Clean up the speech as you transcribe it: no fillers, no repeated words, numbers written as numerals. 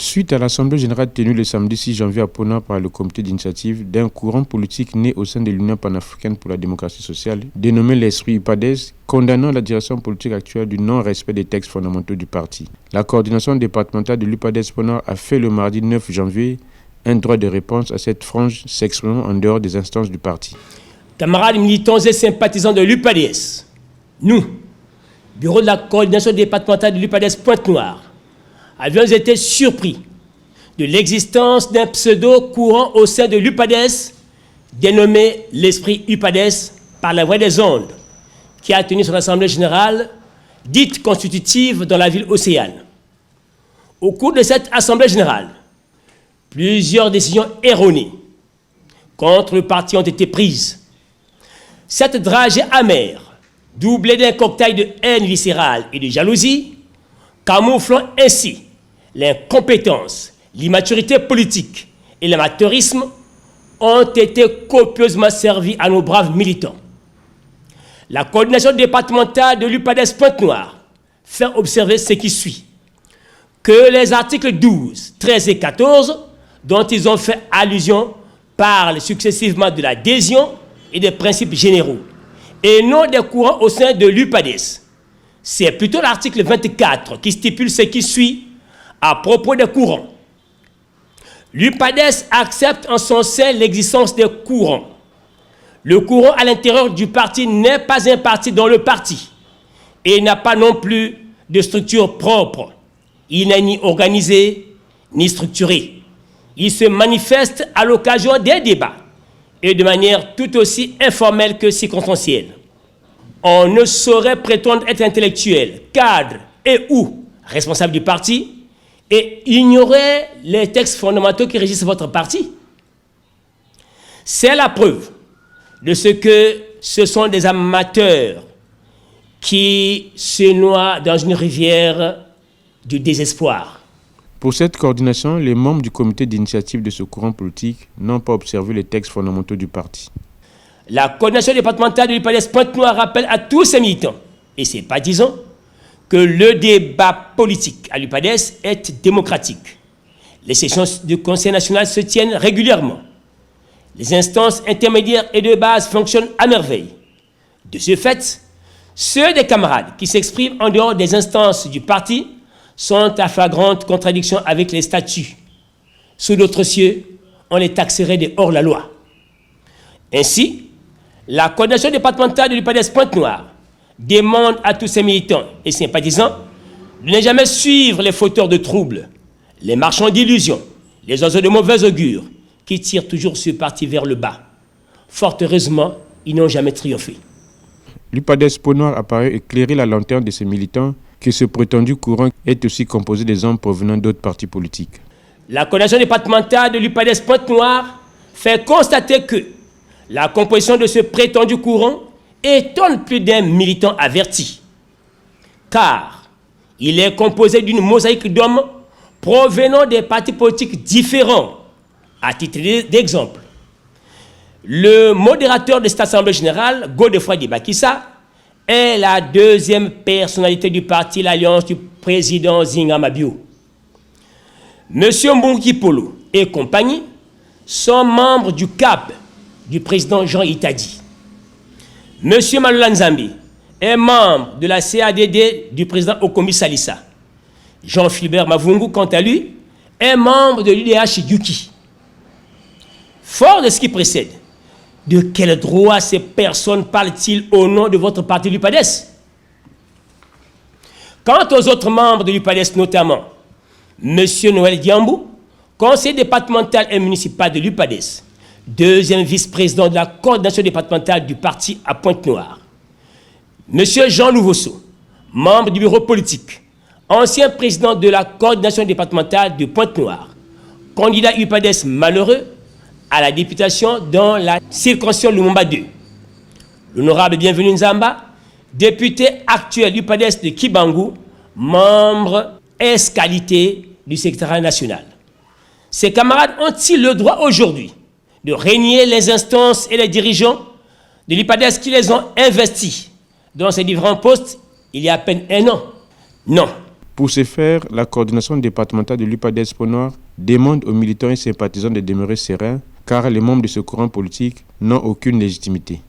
Suite à l'Assemblée générale tenue le samedi 6 janvier à Pona par le comité d'initiative d'un courant politique né au sein de l'Union panafricaine pour la démocratie sociale, dénommé l'Esprit UPADES, condamnant la direction politique actuelle du non-respect des textes fondamentaux du parti. La coordination départementale de l'UPADES Pona a fait le mardi 9 janvier un droit de réponse à cette frange s'exprimant en dehors des instances du parti. Camarades militants et sympathisants de l'UPADES, nous, bureau de la coordination départementale de l'UPADES Pointe-Noire, avions été surpris de l'existence d'un pseudo-courant au sein de l'UPADES dénommé l'Esprit UPADES par la voix des ondes, qui a tenu son assemblée générale dite constitutive dans la ville Océane. Au cours de cette assemblée générale, plusieurs décisions erronées contre le parti ont été prises. Cette dragée amère, doublée d'un cocktail de haine viscérale et de jalousie, camouflant ainsi l'incompétence, l'immaturité politique et l'amateurisme, ont été copieusement servis à nos braves militants. La coordination départementale de l'UPADES Pointe-Noire fait observer ce qui suit, que les articles 12, 13 et 14, dont ils ont fait allusion, parlent successivement de l'adhésion et des principes généraux, et non des courants au sein de l'UPADES. C'est plutôt l'article 24 qui stipule ce qui suit à propos des courants. L'UPADES accepte en son sein l'existence des courants. Le courant à l'intérieur du parti n'est pas un parti dans le parti et n'a pas non plus de structure propre. Il n'est ni organisé ni structuré. Il se manifeste à l'occasion des débats et de manière tout aussi informelle que circonstancielle. On ne saurait prétendre être intellectuel, cadre et ou responsable du parti et ignorer les textes fondamentaux qui régissent votre parti. C'est la preuve de ce que ce sont des amateurs qui se noient dans une rivière du désespoir. Pour cette coordination, les membres du comité d'initiative de ce courant politique n'ont pas observé les textes fondamentaux du parti. La coordination départementale de l'UPADES Pointe-Noire rappelle à tous ses militants et ses partisans que le débat politique à l'UPADES est démocratique. Les sessions du Conseil national se tiennent régulièrement. Les instances intermédiaires et de base fonctionnent à merveille. De ce fait, ceux des camarades qui s'expriment en dehors des instances du parti sont à flagrante contradiction avec les statuts. Sous d'autres cieux, on les taxerait de hors-la-loi. Ainsi, la coordination départementale de l'UPADES Pointe-Noire demande à tous ses militants et sympathisants de ne jamais suivre les fauteurs de troubles, les marchands d'illusions, les oiseaux de mauvais augure qui tirent toujours ce parti vers le bas. Fort heureusement, ils n'ont jamais triomphé. L'UPADES Pointe-Noire a paru éclairer la lanterne de ses militants que ce prétendu courant est aussi composé des hommes provenant d'autres partis politiques. La coordination départementale de l'UPADES Pointe-Noire fait constater que la composition de ce prétendu courant étonne plus d'un militant averti, car il est composé d'une mosaïque d'hommes provenant des partis politiques différents. À titre d'exemple, le modérateur de cette assemblée générale, Godefroid Dibakissa, est la deuxième personnalité du parti, l'alliance du président Zingama Bio. Monsieur Mbongi Polo et compagnie sont membres du CAP du président Jean Itadi. Monsieur Malola Nzambi est membre de la CADD du président Okomi Salissa. Jean-Philbert Mavungu, quant à lui, est membre de l'UDH Yuki. Fort de ce qui précède, de quel droit ces personnes parlent-ils au nom de votre parti l'UPADES? Quant aux autres membres de l'UPADES, notamment M. Noël Diambou, conseiller départemental et municipal de l'UPADES, deuxième vice-président de la coordination départementale du parti à Pointe-Noire, M. Jean Louvosso, membre du bureau politique, ancien président de la coordination départementale de Pointe-Noire, candidat UPADES malheureux à la députation dans la circonscription Lumumba 2. L'honorable Bienvenu Nzamba, député actuel UPADES de Kibangu, membre ès-qualité du secrétariat national. Ces camarades ont-ils le droit aujourd'hui de régner les instances et les dirigeants de l'UPADES qui les ont investis dans ces différents postes il y a à peine un an? Non. Pour ce faire, la coordination départementale de l'UPADES Pont-Noir demande aux militants et sympathisants de demeurer sereins car les membres de ce courant politique n'ont aucune légitimité.